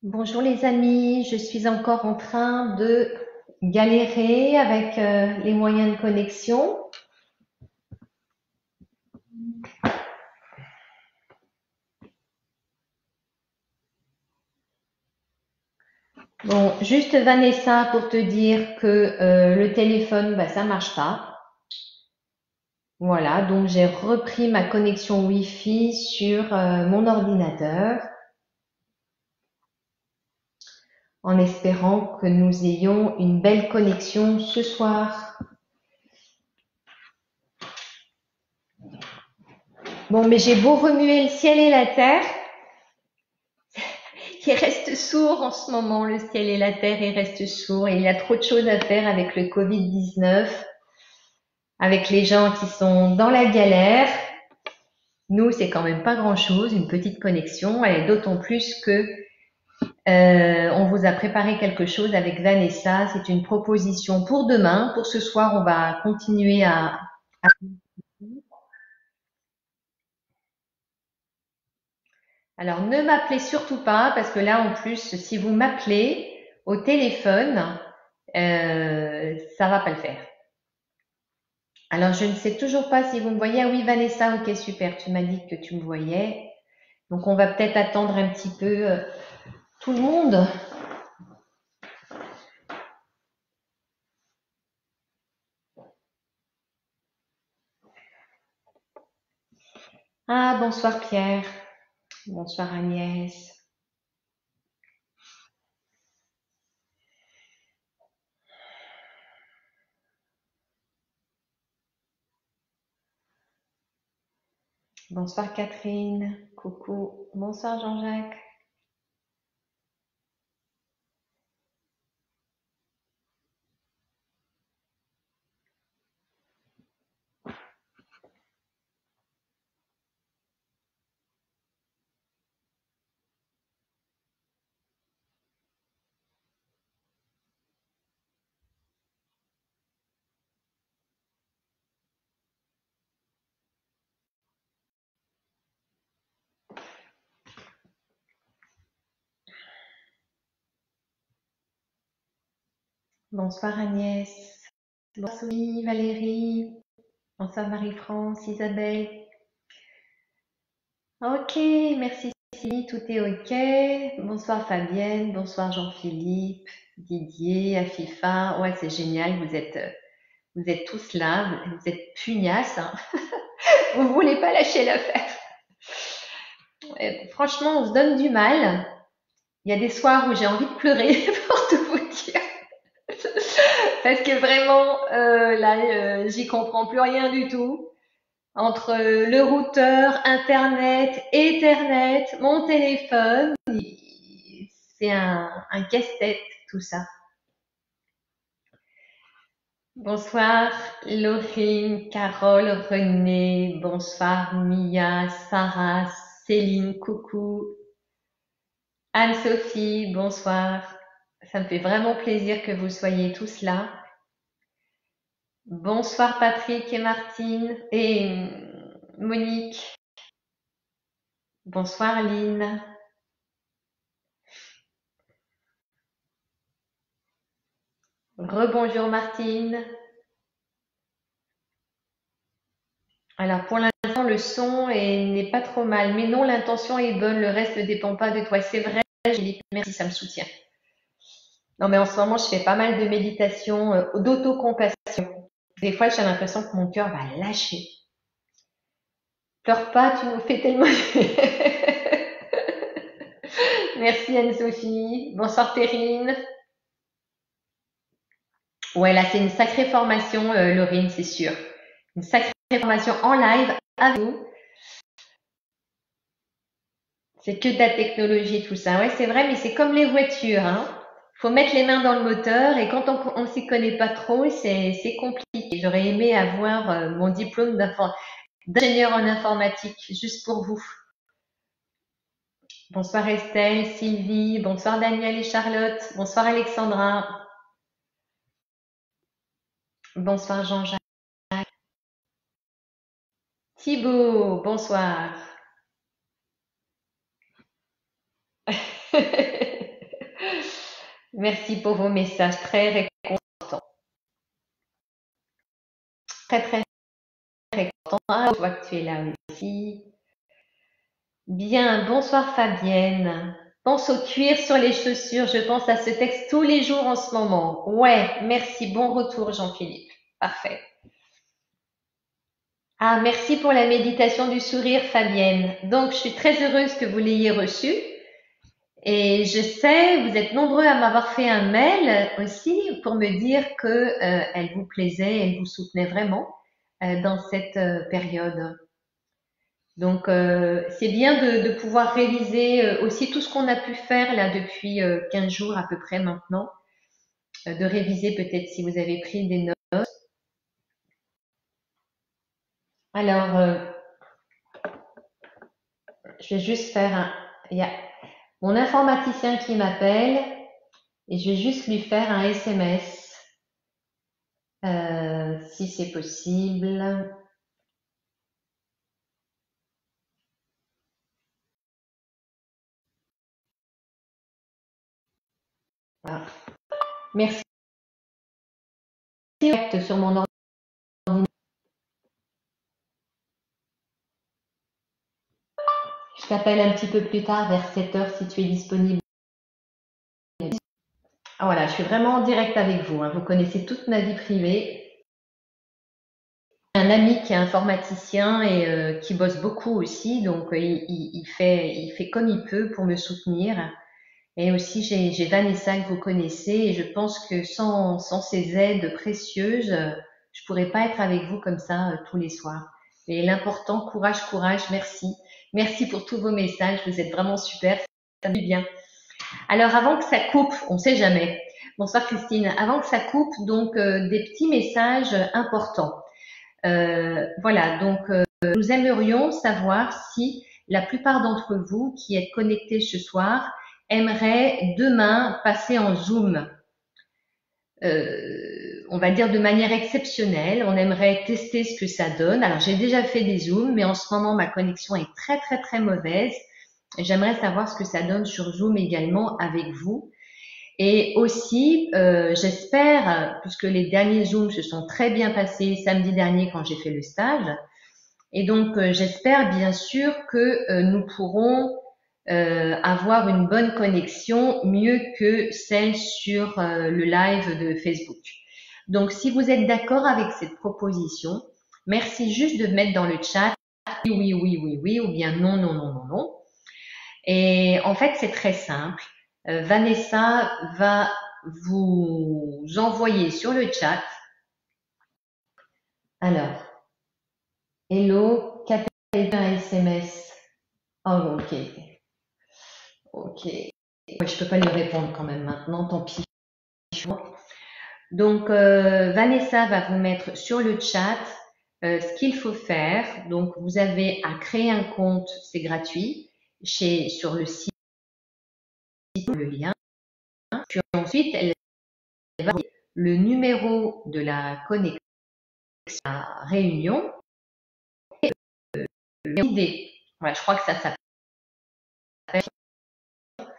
Bonjour les amis, je suis encore en train de galérer avec les moyens de connexion. Bon, juste Vanessa pour te dire que le téléphone, bah, ça marche pas. Voilà, donc j'ai repris ma connexion Wi-Fi sur mon ordinateur en espérant que nous ayons une belle connexion ce soir. Bon, mais j'ai beau remuer le ciel et la terre, il reste sourd en ce moment, le ciel et la terre, il reste sourd. Il y a trop de choses à faire avec le Covid-19, avec les gens qui sont dans la galère. Nous, c'est quand même pas grand-chose, une petite connexion, et d'autant plus que on vous a préparé quelque chose avec Vanessa. C'est une proposition pour demain. Pour ce soir, on va continuer à... Alors, ne m'appelez surtout pas, parce que là, en plus, si vous m'appelez au téléphone, ça va pas le faire. Alors, je ne sais toujours pas si vous me voyez. Ah oui, Vanessa, ok, super. Tu m'as dit que tu me voyais. Donc, on va peut-être attendre un petit peu tout le monde. Ah, bonsoir Pierre. Bonsoir Agnès. Bonsoir Catherine. Coucou. Bonsoir Jean-Jacques. Bonsoir Agnès. Bonsoir Sophie, Valérie. Bonsoir Marie-France, Isabelle. Ok, merci Cécile, tout est ok. Bonsoir Fabienne, bonsoir Jean-Philippe, Didier, Afifa. Ouais, c'est génial, vous êtes tous là, vous êtes pugnaces, hein. Vous voulez pas lâcher l'affaire. Franchement, on se donne du mal. Il y a des soirs où j'ai envie de pleurer, pour tout vous dire. Parce que vraiment, là, j'y comprends plus rien du tout. Entre le routeur, Internet, Ethernet, mon téléphone, c'est un casse-tête tout ça. Bonsoir Laurine, Carole, René, bonsoir Mia, Sarah, Céline, coucou, Anne-Sophie, bonsoir. Ça me fait vraiment plaisir que vous soyez tous là. Bonsoir Patrick et Martine et Monique. Bonsoir Lynn. Rebonjour Martine. Alors pour l'instant le son n'est pas trop mal, mais non l'intention est bonne, le reste ne dépend pas de toi. C'est vrai, Angélique, merci, ça me soutient. Non mais en ce moment je fais pas mal de méditation, d'autocompassion. Des fois j'ai l'impression que mon cœur va lâcher. Pleure pas, tu nous fais tellement. Merci Anne-Sophie. Bonsoir Perrine. Ouais, là, c'est une sacrée formation, Laurine, c'est sûr. Une sacrée formation en live avec vous. C'est que de la technologie, tout ça. Ouais, c'est vrai, mais c'est comme les voitures, hein. Faut mettre les mains dans le moteur et quand on s'y connaît pas trop, c'est compliqué. J'aurais aimé avoir mon diplôme d'ingénieur en informatique juste pour vous. Bonsoir Estelle, Sylvie, bonsoir Daniel et Charlotte, bonsoir Alexandra, bonsoir Jean-Jacques, Thibaut, bonsoir. Merci pour vos messages très réconfortants. Très, très réconfortants. Ah, je vois que tu es là aussi. Bien, bonsoir Fabienne. Pense au cuir sur les chaussures. Je pense à ce texte tous les jours en ce moment. Ouais, merci. Bon retour Jean-Philippe. Parfait. Ah, merci pour la méditation du sourire, Fabienne. Donc, je suis très heureuse que vous l'ayez reçue. Et je sais, vous êtes nombreux à m'avoir fait un mail aussi pour me dire que elle vous plaisait, elle vous soutenait vraiment dans cette période. Donc, c'est bien de pouvoir réaliser aussi tout ce qu'on a pu faire là depuis 15 jours à peu près maintenant, de réviser peut-être si vous avez pris des notes. Alors, je vais juste faire un... Il y a mon informaticien qui m'appelle et je vais juste lui faire un SMS si c'est possible. Voilà. Merci sur mon ordinateur. Je t'appelle un petit peu plus tard vers 7 heures si tu es disponible. Ah, voilà, je suis vraiment en direct avec vous, hein. Vous connaissez toute ma vie privée. Un ami qui est informaticien et qui bosse beaucoup aussi, donc il fait comme il peut pour me soutenir. Et aussi, j'ai Vanessa que vous connaissez et je pense que sans ces aides précieuses, je pourrais pas être avec vous comme ça tous les soirs. Et l'important, courage, courage, merci. Merci pour tous vos messages, vous êtes vraiment super, ça me fait bien. Alors avant que ça coupe, on sait jamais. Bonsoir Christine. Avant que ça coupe, donc des petits messages importants. Voilà, donc nous aimerions savoir si la plupart d'entre vous qui êtes connectés ce soir aimeraient demain passer en Zoom. On va dire de manière exceptionnelle. On aimerait tester ce que ça donne. Alors j'ai déjà fait des Zooms, mais en ce moment ma connexion est très très très mauvaise. J'aimerais savoir ce que ça donne sur Zoom également avec vous. Et aussi, j'espère, puisque les derniers Zooms se sont très bien passés samedi dernier quand j'ai fait le stage, et donc j'espère bien sûr que nous pourrons avoir une bonne connexion, mieux que celle sur le live de Facebook. Donc si vous êtes d'accord avec cette proposition, merci juste de mettre dans le chat oui, oui, oui, oui, oui, ou bien non, non, non, non, non. Et en fait, c'est très simple. Vanessa va vous envoyer sur le chat. Alors, hello, qu'appelle un SMS? Oh, ok. Ok. Ouais, je peux pas lui répondre quand même maintenant, tant pis. Donc, Vanessa va vous mettre sur le chat ce qu'il faut faire. Donc, vous avez à créer un compte, c'est gratuit, sur le site, le lien. Puis ensuite, elle va vous le numéro de la connexion à réunion l'idée. Voilà, je crois que ça s'appelle.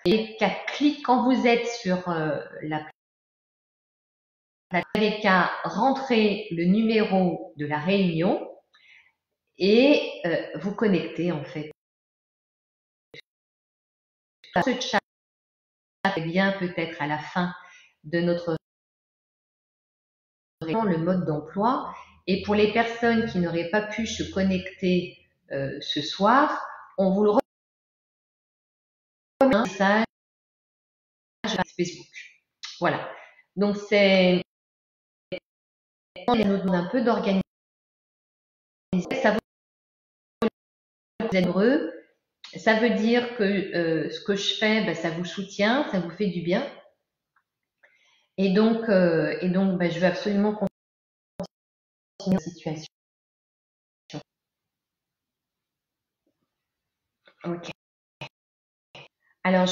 Et qu'à cliquer quand vous êtes sur la vous n'avez qu'à rentrer le numéro de la réunion et vous connecter en fait. Ce chat est bien peut-être à la fin de notre réunion le mode d'emploi. Et pour les personnes qui n'auraient pas pu se connecter ce soir, on vous le remet un message Facebook. Voilà. Donc c'est on nous demande un peu d'organiser. Ça vous êtes heureux. Ça veut dire que ce que je fais, ben, ça vous soutient, ça vous fait du bien. Et donc, ben, je veux absolument continuer la situation. Ok. Alors,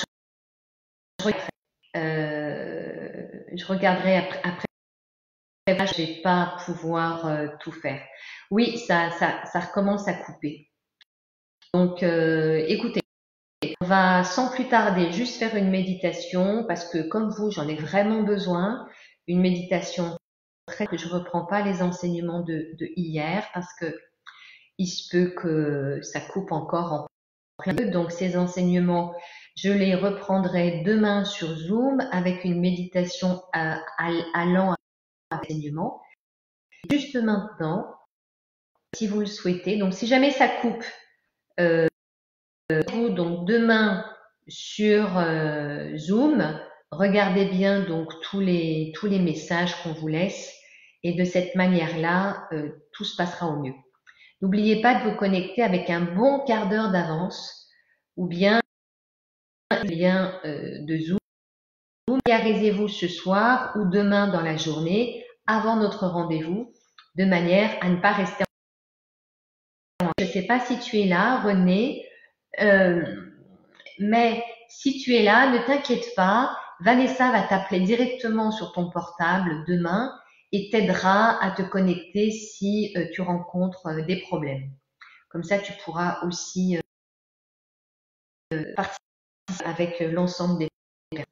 je regarderai après. Je ne vais pas pouvoir tout faire. Oui, ça recommence à couper. Donc, écoutez, va sans plus tarder juste faire une méditation parce que comme vous, j'en ai vraiment besoin. Une méditation que je reprends pas les enseignements de hier parce que il se peut que ça coupe encore en plein milieu. Donc ces enseignements, je les reprendrai demain sur Zoom avec une méditation allant à l'enseignement. Juste maintenant, si vous le souhaitez. Donc si jamais ça coupe, vous donc demain sur Zoom, regardez bien donc tous les messages qu'on vous laisse et de cette manière-là, tout se passera au mieux. N'oubliez pas de vous connecter avec un bon quart d'heure d'avance ou bien un lien de Zoom. Familiarisez-vous ce soir ou demain dans la journée avant notre rendez-vous de manière à ne pas rester en. Je ne sais pas si tu es là, René, mais si tu es là, ne t'inquiète pas. Vanessa va t'appeler directement sur ton portable demain et t'aidera à te connecter si tu rencontres des problèmes. Comme ça, tu pourras aussi participer avec l'ensemble des personnes.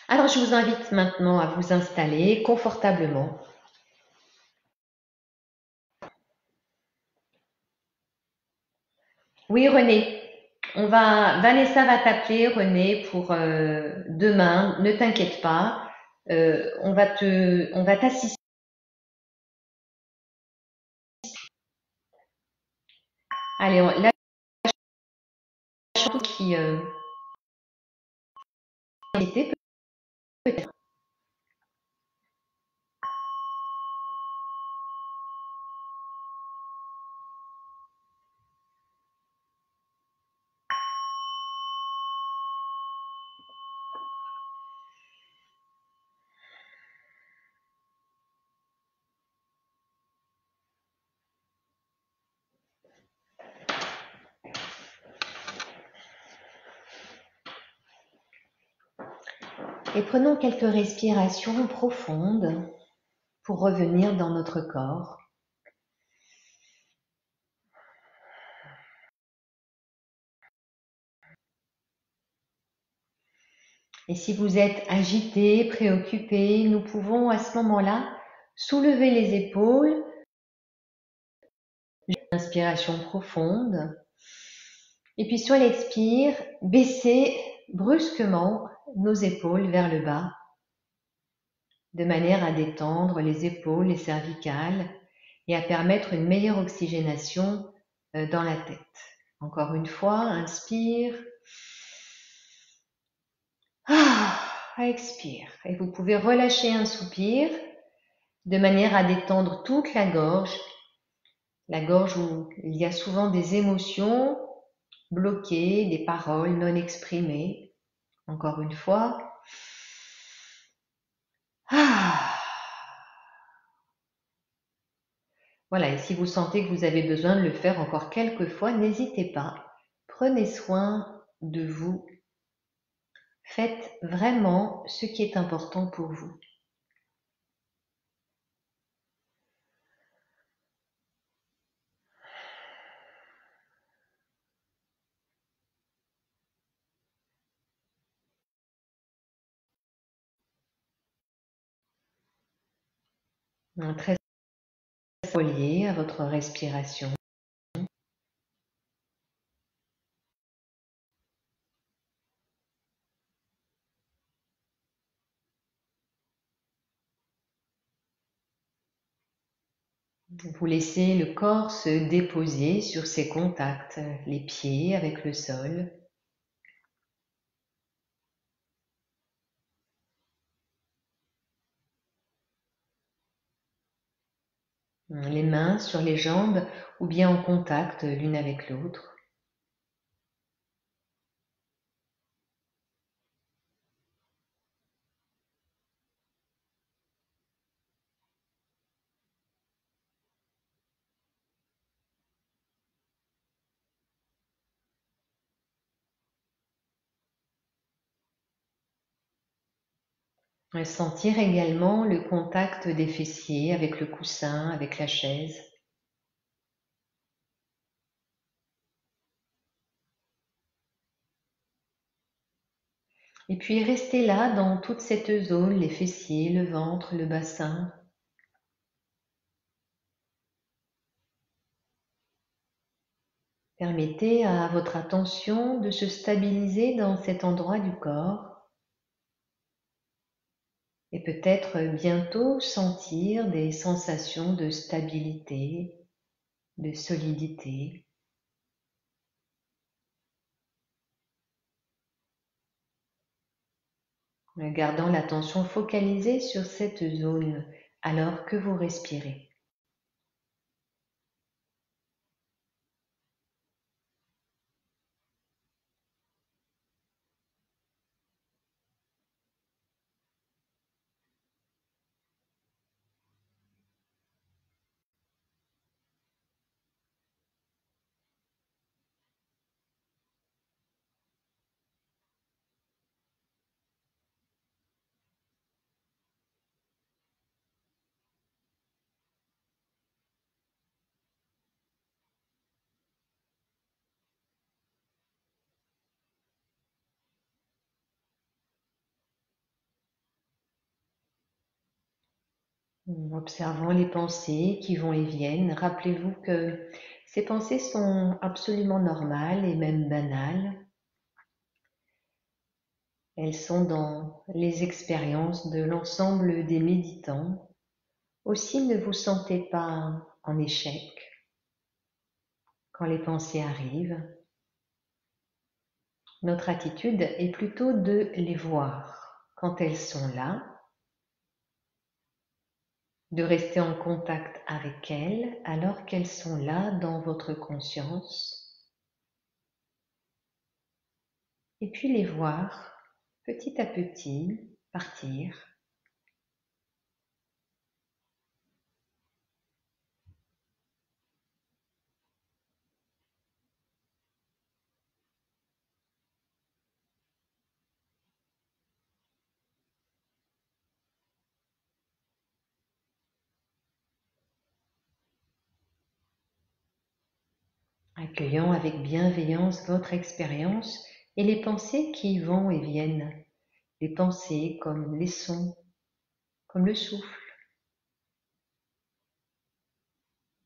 Alors, je vous invite maintenant à vous installer confortablement. Oui, René, Vanessa va t'appeler, René, pour demain. Ne t'inquiète pas, on va t'assister. Allez, la chanson qui était peut-être. Et prenons quelques respirations profondes pour revenir dans notre corps. Et si vous êtes agité, préoccupé, nous pouvons à ce moment-là soulever les épaules, inspiration profonde, et puis sur l'expire, baisser brusquement nos épaules vers le bas, de manière à détendre les épaules, les cervicales, et à permettre une meilleure oxygénation dans la tête. Encore une fois, inspire. Expire. Et vous pouvez relâcher un soupir de manière à détendre toute la gorge où il y a souvent des émotions bloquées, des paroles non exprimées. Encore une fois. Voilà, et si vous sentez que vous avez besoin de le faire encore quelques fois, n'hésitez pas. Prenez soin de vous. Faites vraiment ce qui est important pour vous. Très relié à votre respiration. Vous laissez le corps se déposer sur ses contacts, les pieds avec le sol. Les mains sur les jambes ou bien en contact l'une avec l'autre. Sentir également le contact des fessiers avec le coussin, avec la chaise. Et puis restez là dans toute cette zone, les fessiers, le ventre, le bassin. Permettez à votre attention de se stabiliser dans cet endroit du corps et peut-être bientôt sentir des sensations de stabilité, de solidité. Gardant l'attention focalisée sur cette zone alors que vous respirez. En observant les pensées qui vont et viennent, rappelez-vous que ces pensées sont absolument normales et même banales. Elles sont dans les expériences de l'ensemble des méditants. Aussi, ne vous sentez pas en échec quand les pensées arrivent. Notre attitude est plutôt de les voir quand elles sont là, de rester en contact avec elles alors qu'elles sont là dans votre conscience, et puis les voir petit à petit partir. Accueillant avec bienveillance votre expérience et les pensées qui vont et viennent, les pensées comme les sons, comme le souffle,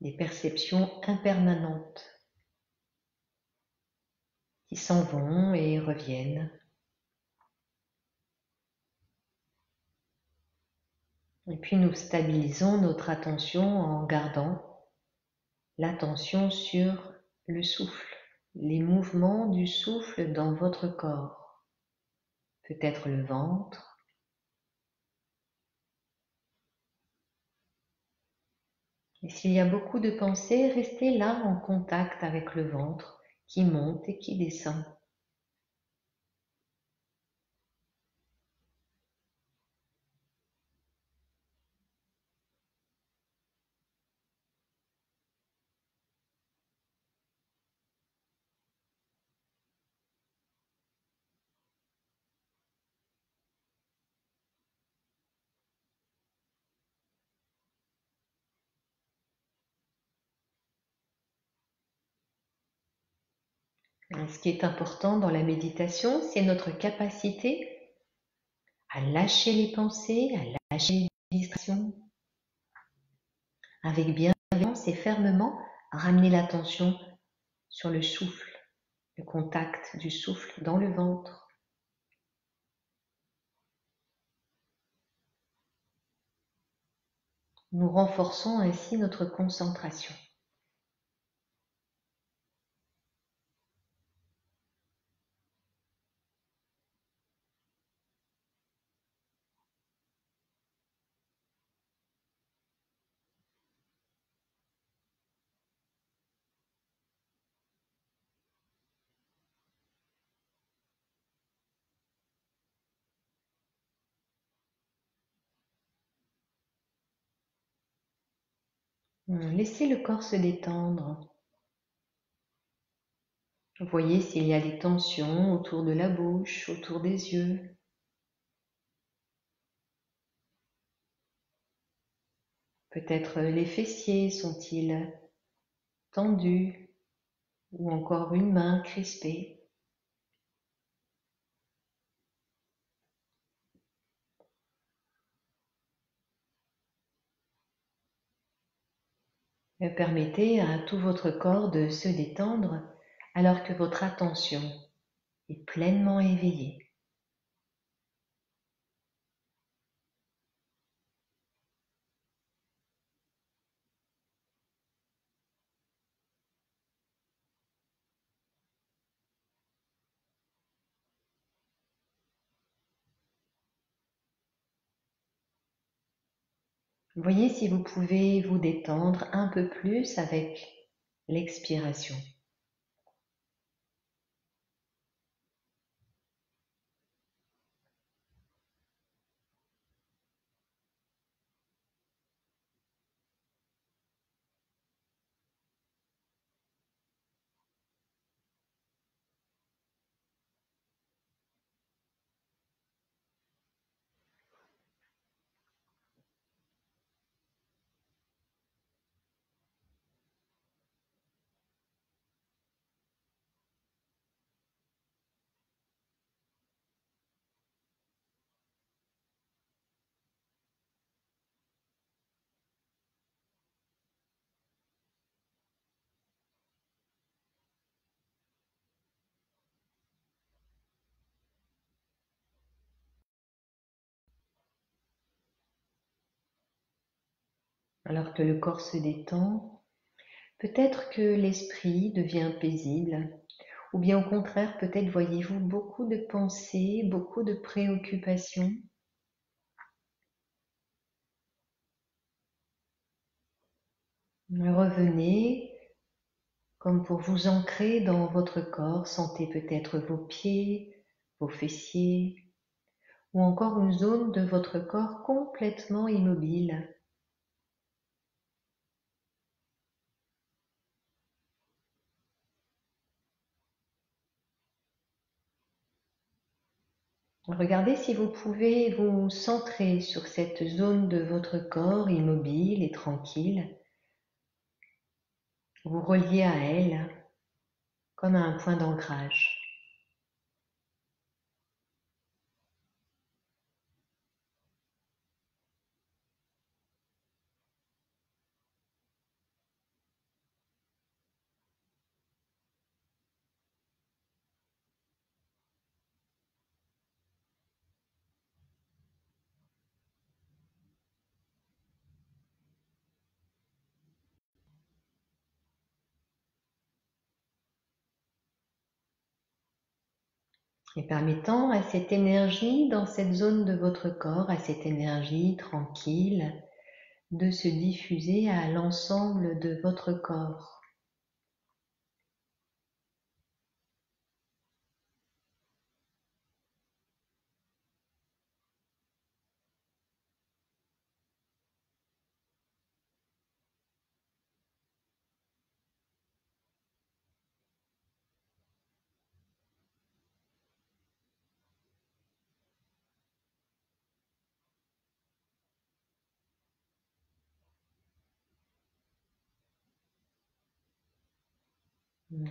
des perceptions impermanentes qui s'en vont et reviennent. Et puis nous stabilisons notre attention en gardant l'attention sur le souffle, les mouvements du souffle dans votre corps, peut-être le ventre. Et s'il y a beaucoup de pensées, restez là en contact avec le ventre qui monte et qui descend. Ce qui est important dans la méditation, c'est notre capacité à lâcher les pensées, à lâcher les distractions, avec bienveillance et fermement ramener l'attention sur le souffle, le contact du souffle dans le ventre. Nous renforçons ainsi notre concentration. Laissez le corps se détendre. Voyez s'il y a des tensions autour de la bouche, autour des yeux. Peut-être les fessiers sont-ils tendus ou encore une main crispée. Permettez à tout votre corps de se détendre alors que votre attention est pleinement éveillée. Voyez si vous pouvez vous détendre un peu plus avec l'expiration. Alors que le corps se détend, peut-être que l'esprit devient paisible, ou bien au contraire, peut-être voyez-vous beaucoup de pensées, beaucoup de préoccupations. Revenez comme pour vous ancrer dans votre corps, sentez peut-être vos pieds, vos fessiers, ou encore une zone de votre corps complètement immobile. Regardez si vous pouvez vous centrer sur cette zone de votre corps immobile et tranquille, vous relier à elle comme à un point d'ancrage. Et permettant à cette énergie dans cette zone de votre corps, à cette énergie tranquille, de se diffuser à l'ensemble de votre corps.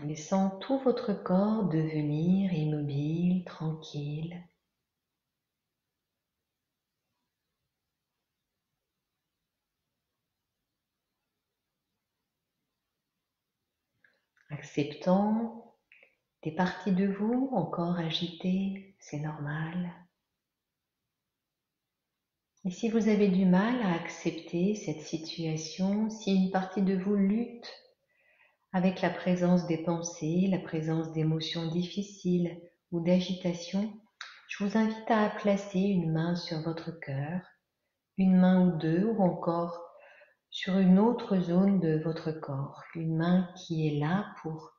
Laissant tout votre corps devenir immobile, tranquille. Acceptant des parties de vous encore agitées, c'est normal. Et si vous avez du mal à accepter cette situation, si une partie de vous lutte avec la présence des pensées, la présence d'émotions difficiles ou d'agitation, je vous invite à placer une main sur votre cœur, une main ou deux, ou encore sur une autre zone de votre corps, une main qui est là pour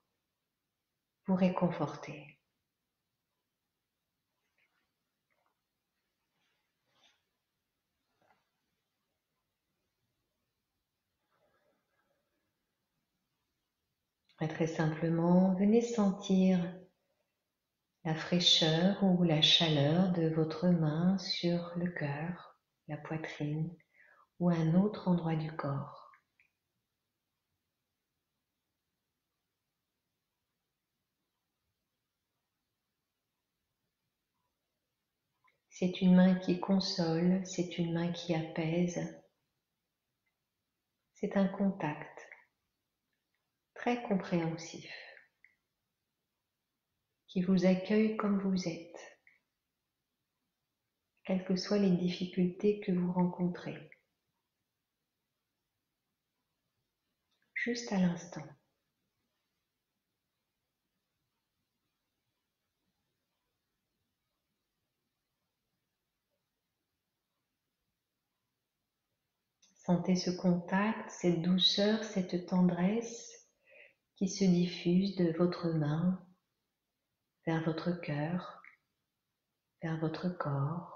vous réconforter. Et très simplement, venez sentir la fraîcheur ou la chaleur de votre main sur le cœur, la poitrine ou un autre endroit du corps. C'est une main qui console, c'est une main qui apaise, c'est un contact. très compréhensif, qui vous accueille comme vous êtes, quelles que soient les difficultés que vous rencontrez, juste à l'instant. Sentez ce contact, cette douceur, cette tendresse qui se diffuse de votre main vers votre cœur, vers votre corps.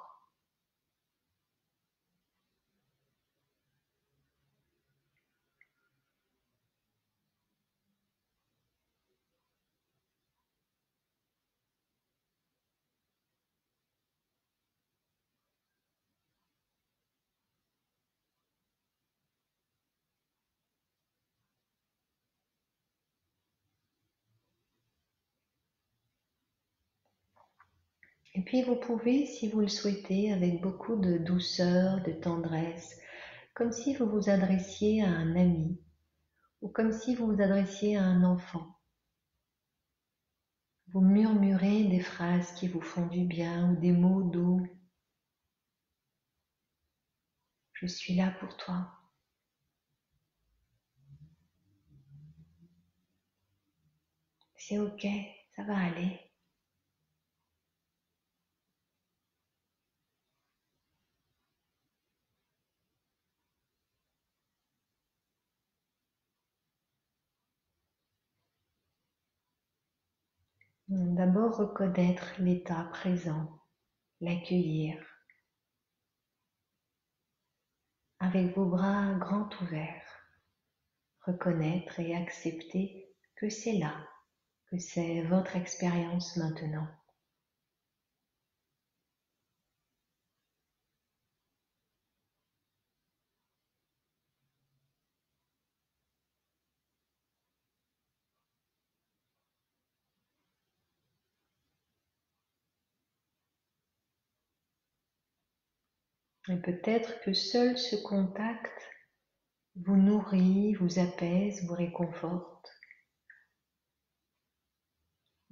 Et puis vous pouvez, si vous le souhaitez, avec beaucoup de douceur, de tendresse, comme si vous vous adressiez à un ami ou comme si vous vous adressiez à un enfant. Vous murmurez des phrases qui vous font du bien ou des mots doux. Je suis là pour toi. C'est ok, ça va aller. D'abord reconnaître l'état présent, l'accueillir avec vos bras grands ouverts. Reconnaître et accepter que c'est là, que c'est votre expérience maintenant. Et peut-être que seul ce contact vous nourrit, vous apaise, vous réconforte.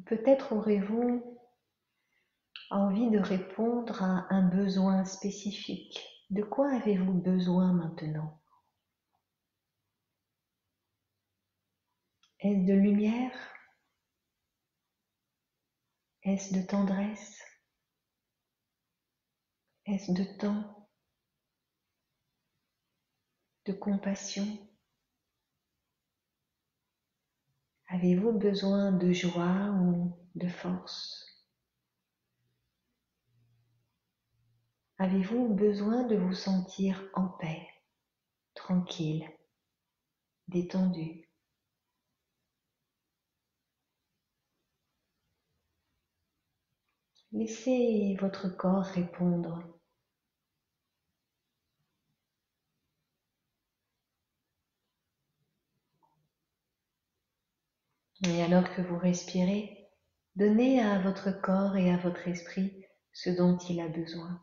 Peut-être aurez-vous envie de répondre à un besoin spécifique. De quoi avez-vous besoin maintenant? Est-ce de lumière? Est-ce de tendresse? Est-ce de temps? De compassion? Avez-vous besoin de joie ou de force? Avez-vous besoin de vous sentir en paix, tranquille, détendu? Laissez votre corps répondre. Et alors que vous respirez, donnez à votre corps et à votre esprit ce dont il a besoin.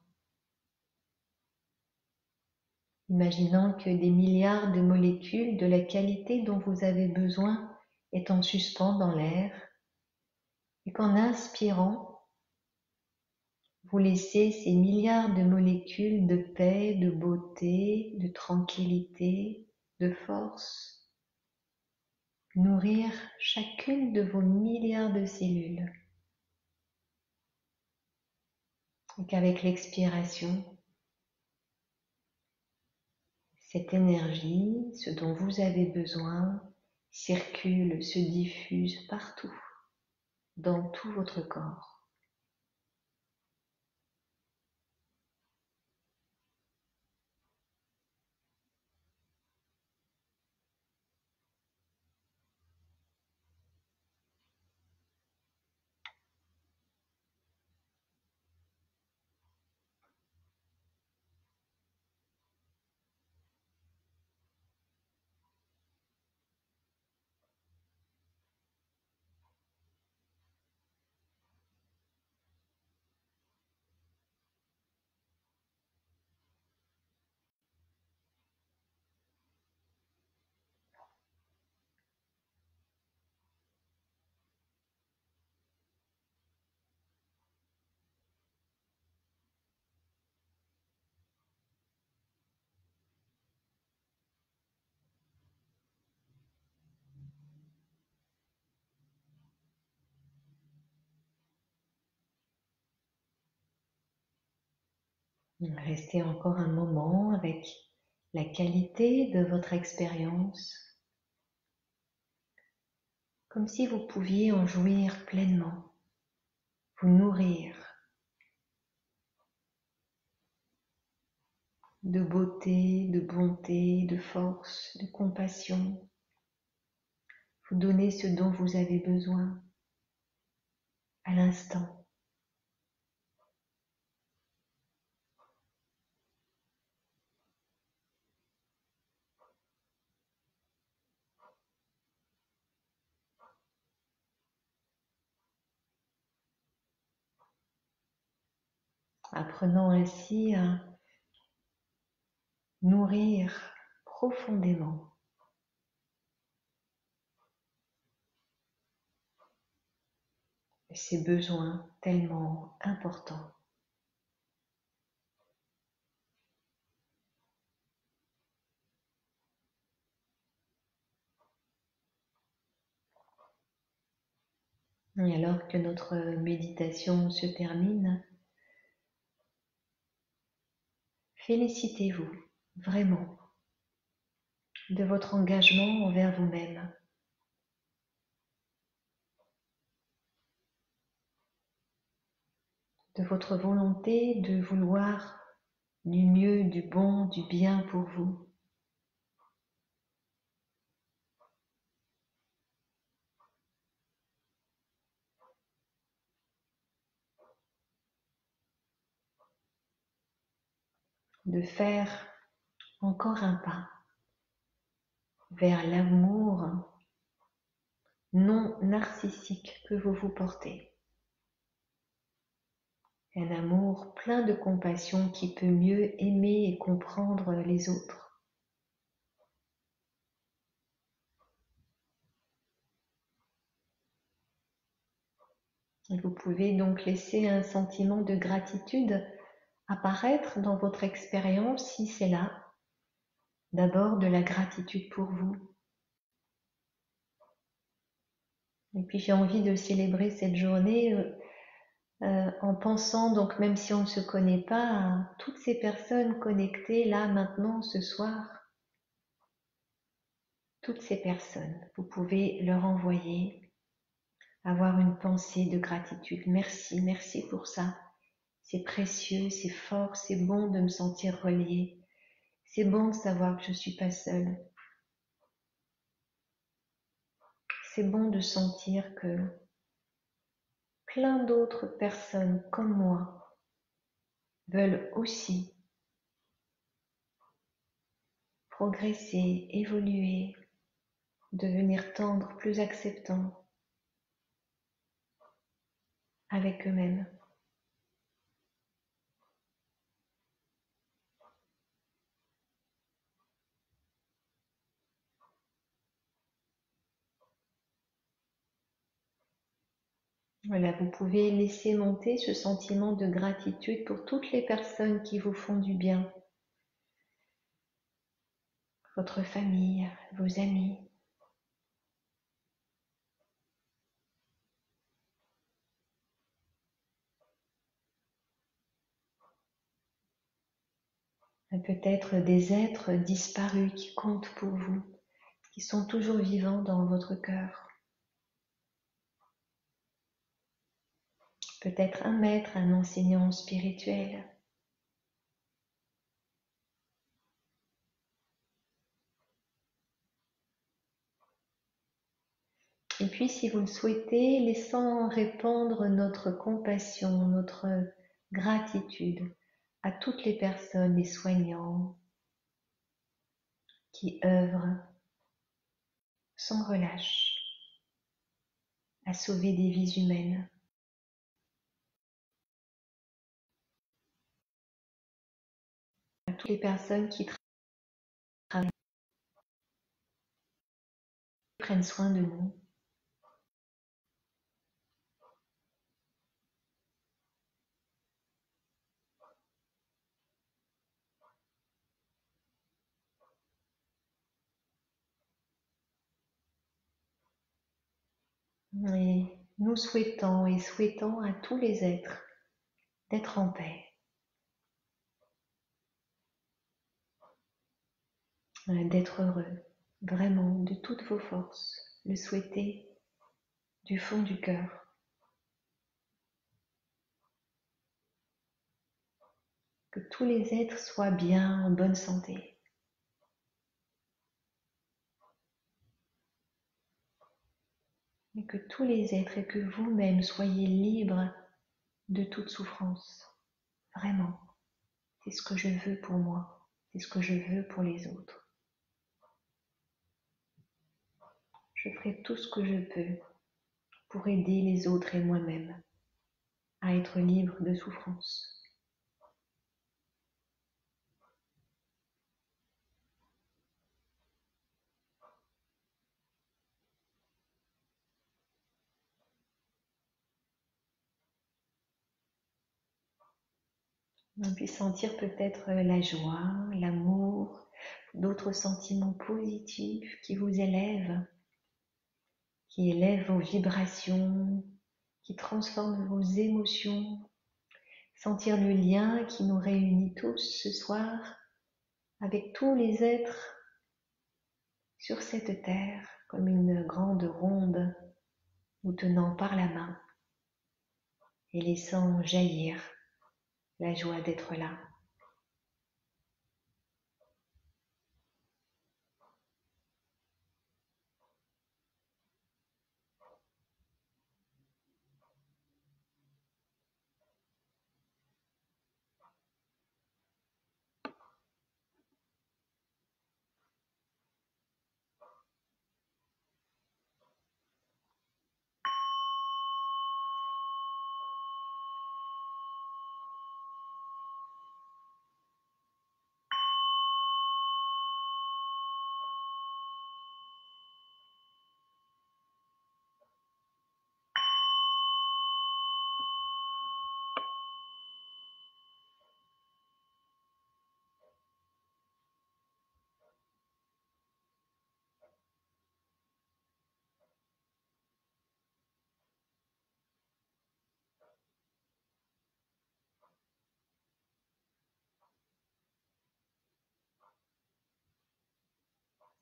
Imaginant que des milliards de molécules de la qualité dont vous avez besoin est en suspens dans l'air et qu'en inspirant, vous laissez ces milliards de molécules de paix, de beauté, de tranquillité, de force nourrir chacune de vos milliards de cellules. Et qu'avec l'expiration, cette énergie, ce dont vous avez besoin, circule, se diffuse partout, dans tout votre corps. Restez encore un moment avec la qualité de votre expérience, comme si vous pouviez en jouir pleinement, vous nourrir de beauté, de bonté, de force, de compassion, vous donner ce dont vous avez besoin à l'instant. Apprenant ainsi à nourrir profondément ces besoins tellement importants. Et alors que notre méditation se termine, félicitez-vous vraiment de votre engagement envers vous-même, de votre volonté de vouloir du mieux, du bon, du bien pour vous. De faire encore un pas vers l'amour non narcissique que vous vous portez. Un amour plein de compassion qui peut mieux aimer et comprendre les autres. Et vous pouvez donc laisser un sentiment de gratitude apparaître dans votre expérience si c'est là. D'abord de la gratitude pour vous. Et puis j'ai envie de célébrer cette journée en pensant, donc même si on ne se connaît pas, à toutes ces personnes connectées là maintenant ce soir. Toutes ces personnes, vous pouvez leur envoyer, avoir une pensée de gratitude. Merci, merci pour ça. C'est précieux, c'est fort, c'est bon de me sentir reliée. C'est bon de savoir que je ne suis pas seule. C'est bon de sentir que plein d'autres personnes comme moi veulent aussi progresser, évoluer, devenir tendres, plus acceptants avec eux-mêmes. Voilà, vous pouvez laisser monter ce sentiment de gratitude pour toutes les personnes qui vous font du bien. Votre famille, vos amis. Peut-être des êtres disparus qui comptent pour vous, qui sont toujours vivants dans votre cœur. Peut-être un maître, un enseignant spirituel. Et puis, si vous le souhaitez, laissant répandre notre compassion, notre gratitude à toutes les personnes, les soignants, qui œuvrent sans relâche à sauver des vies humaines. À toutes les personnes qui travaillent, prennent soin de nous. Et nous souhaitons et souhaitons à tous les êtres d'être en paix, d'être heureux, vraiment, de toutes vos forces, le souhaiter du fond du cœur. Que tous les êtres soient bien, en bonne santé. Et que tous les êtres et que vous-même soyez libres de toute souffrance. Vraiment. C'est ce que je veux pour moi. C'est ce que je veux pour les autres. Je ferai tout ce que je peux pour aider les autres et moi-même à être libres de souffrance. On puisse sentir peut-être la joie, l'amour, d'autres sentiments positifs qui vous élèvent, qui élèvent vos vibrations, qui transforment vos émotions. Sentir le lien qui nous réunit tous ce soir avec tous les êtres sur cette terre comme une grande ronde nous tenant par la main et laissant jaillir la joie d'être là.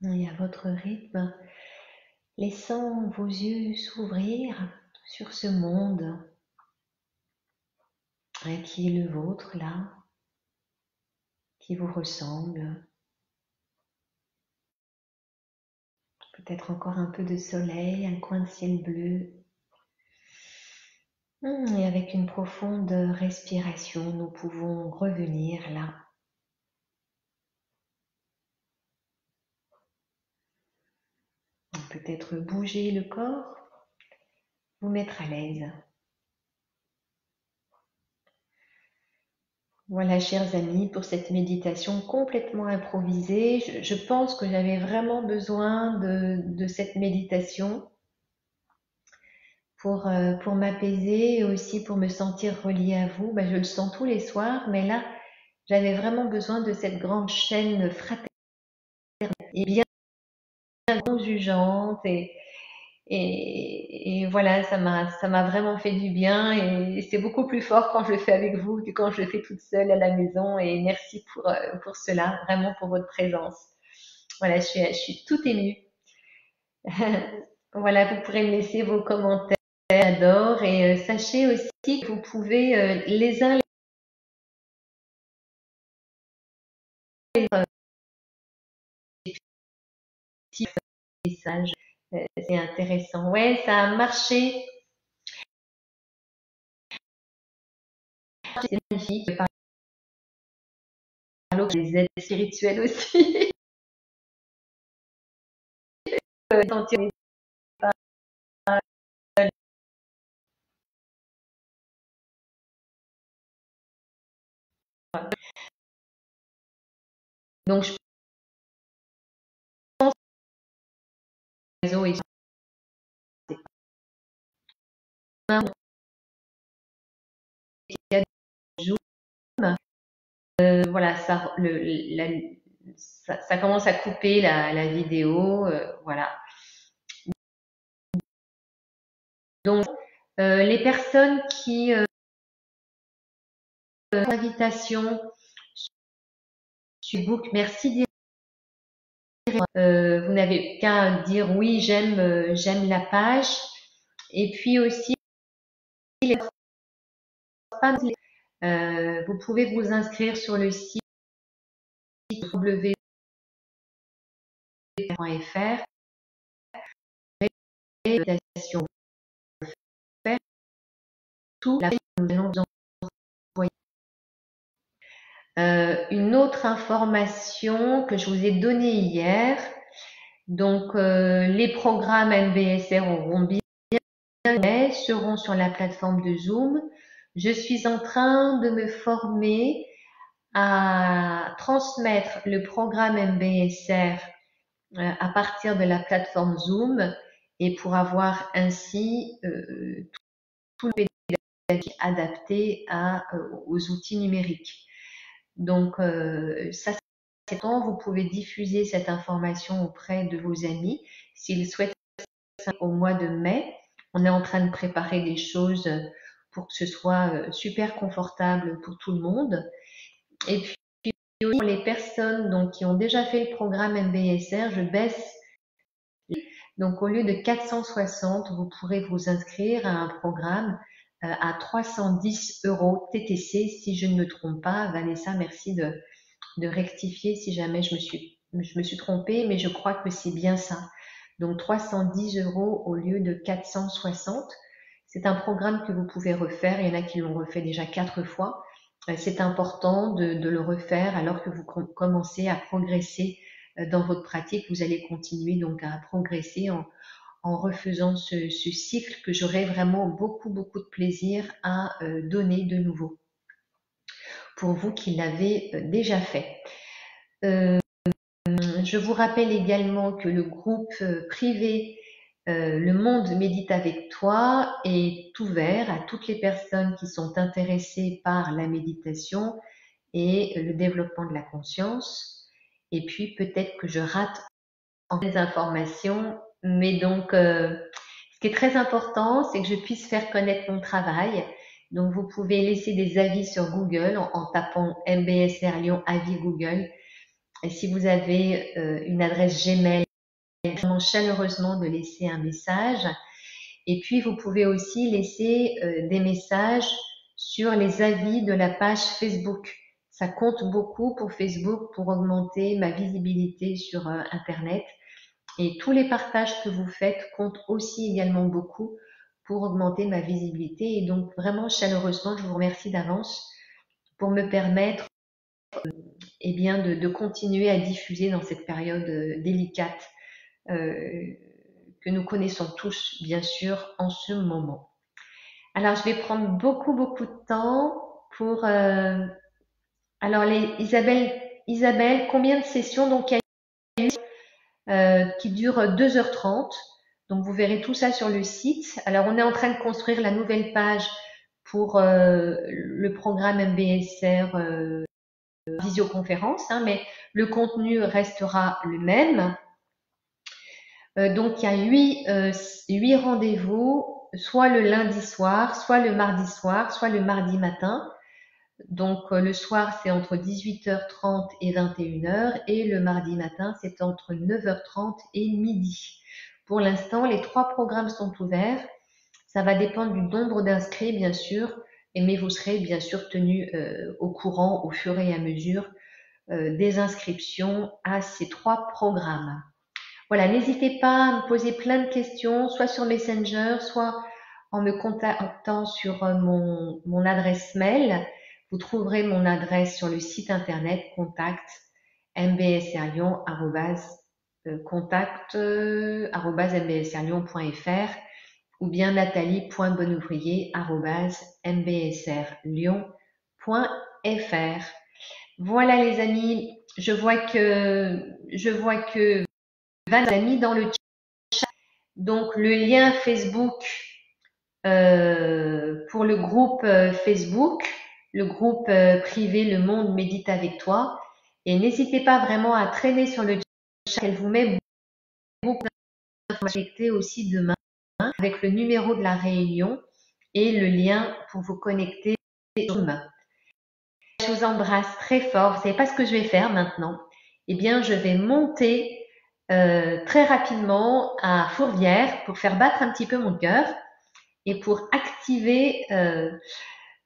Et à votre rythme, laissant vos yeux s'ouvrir sur ce monde qui est le vôtre là, qui vous ressemble. Peut-être encore un peu de soleil, un coin de ciel bleu. Et avec une profonde respiration, nous pouvons revenir là. Peut-être bouger le corps, vous mettre à l'aise. Voilà, chers amis, pour cette méditation complètement improvisée. Je pense que j'avais vraiment besoin de cette méditation pour m'apaiser et aussi pour me sentir reliée à vous. Je le sens tous les soirs, mais là, j'avais vraiment besoin de cette grande chaîne fraternelle et bien conjugeante et voilà, ça m'a vraiment fait du bien et c'est beaucoup plus fort quand je le fais avec vous que quand je le fais toute seule à la maison et merci pour cela, vraiment pour votre présence. Voilà, je suis tout émue. Voilà, vous pourrez me laisser vos commentaires, j'adore et sachez aussi que vous pouvez les uns les autres petits messages, c'est intéressant. Ouais, ça a marché, c'est magnifique. Par les aides spirituelles aussi. Sentir les donc je pense que le réseau est voilà, ça commence à couper la vidéo, voilà. Donc, les personnes qui invitation sur Facebook, merci Vous n'avez qu'à dire oui, j'aime la page. Et puis aussi, vous pouvez vous inscrire sur le site www.fr et tout la nous allons vous envoyer. Une autre information que je vous ai donnée hier, donc les programmes MBSR auront bien seront sur la plateforme de Zoom. Je suis en train de me former à transmettre le programme MBSR à partir de la plateforme Zoom et pour avoir ainsi tout le pédagogie adapté aux outils numériques. Donc ça, c'est quand vous pouvez diffuser cette information auprès de vos amis s'ils souhaitent au mois de mai. On est en train de préparer des choses pour que ce soit super confortable pour tout le monde. Et puis pour les personnes donc, qui ont déjà fait le programme MBSR, je baisse. Donc au lieu de 460, vous pourrez vous inscrire à un programme à 310 € TTC, si je ne me trompe pas. Vanessa, merci de rectifier si jamais je me suis trompée, mais je crois que c'est bien ça. Donc 310 € au lieu de 460. C'est un programme que vous pouvez refaire. Il y en a qui l'ont refait déjà 4 fois. C'est important de le refaire alors que vous commencez à progresser dans votre pratique. Vous allez continuer donc à progresser en refaisant ce cycle que j'aurai vraiment beaucoup de plaisir à donner de nouveau pour vous qui l'avez déjà fait. Je vous rappelle également que le groupe privé Le Monde Médite avec toi est ouvert à toutes les personnes qui sont intéressées par la méditation et le développement de la conscience. Et puis peut-être que je rate des informations, mais donc ce qui est très important, c'est que je puisse faire connaître mon travail. Donc vous pouvez laisser des avis sur Google en tapant MBSR Lyon avis Google. Et si vous avez une adresse Gmail, vraiment chaleureusement de laisser un message. Et puis vous pouvez aussi laisser des messages sur les avis de la page Facebook. Ça compte beaucoup pour Facebook pour augmenter ma visibilité sur Internet. Et tous les partages que vous faites comptent aussi également beaucoup pour augmenter ma visibilité. Et donc vraiment chaleureusement, je vous remercie d'avance pour me permettre eh bien, de continuer à diffuser dans cette période délicate que nous connaissons tous, bien sûr, en ce moment. Alors, je vais prendre beaucoup de temps pour... alors, Isabelle, combien de sessions? Donc, il y a une qui dure 2h30. Donc, vous verrez tout ça sur le site. Alors, on est en train de construire la nouvelle page pour le programme MBSR visioconférence, hein, mais le contenu restera le même. Donc il y a 8 rendez-vous, soit le lundi soir, soit le mardi soir, soit le mardi matin. Donc le soir c'est entre 18h30 et 21h et le mardi matin c'est entre 9h30 et midi. Pour l'instant, les 3 programmes sont ouverts. Ça va dépendre du nombre d'inscrits bien sûr, mais vous serez bien sûr tenu au courant au fur et à mesure des inscriptions à ces 3 programmes. Voilà, n'hésitez pas à me poser plein de questions, soit sur Messenger, soit en me contactant sur mon adresse mail. Vous trouverez mon adresse sur le site internet contact mbsrlyon@mbsrlyon.fr ou bien nathalie.bonnouvrier@mbsrlyon.fr. Voilà les amis, je vois que Van a mis dans le chat donc le lien Facebook pour le groupe Facebook, le groupe privé Le Monde Médite avec toi. Et n'hésitez pas vraiment à traîner sur le chat, elle vous met beaucoup d'informations aussi demain avec le numéro de la réunion et le lien pour vous connecter demain. Je vous embrasse très fort. Vous savez pas ce que je vais faire maintenant? Eh bien, je vais monter très rapidement à Fourvière pour faire battre un petit peu mon cœur et pour activer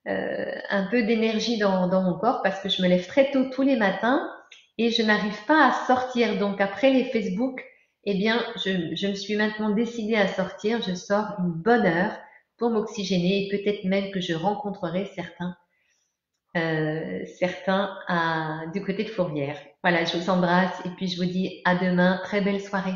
un peu d'énergie dans mon corps parce que je me lève très tôt tous les matins et je n'arrive pas à sortir. Donc après les Facebook, eh bien, je me suis maintenant décidée à sortir. Je sors une bonne heure pour m'oxygéner et peut-être même que je rencontrerai certains du côté de Fourvière. Voilà, je vous embrasse et puis je vous dis à demain. Très belle soirée.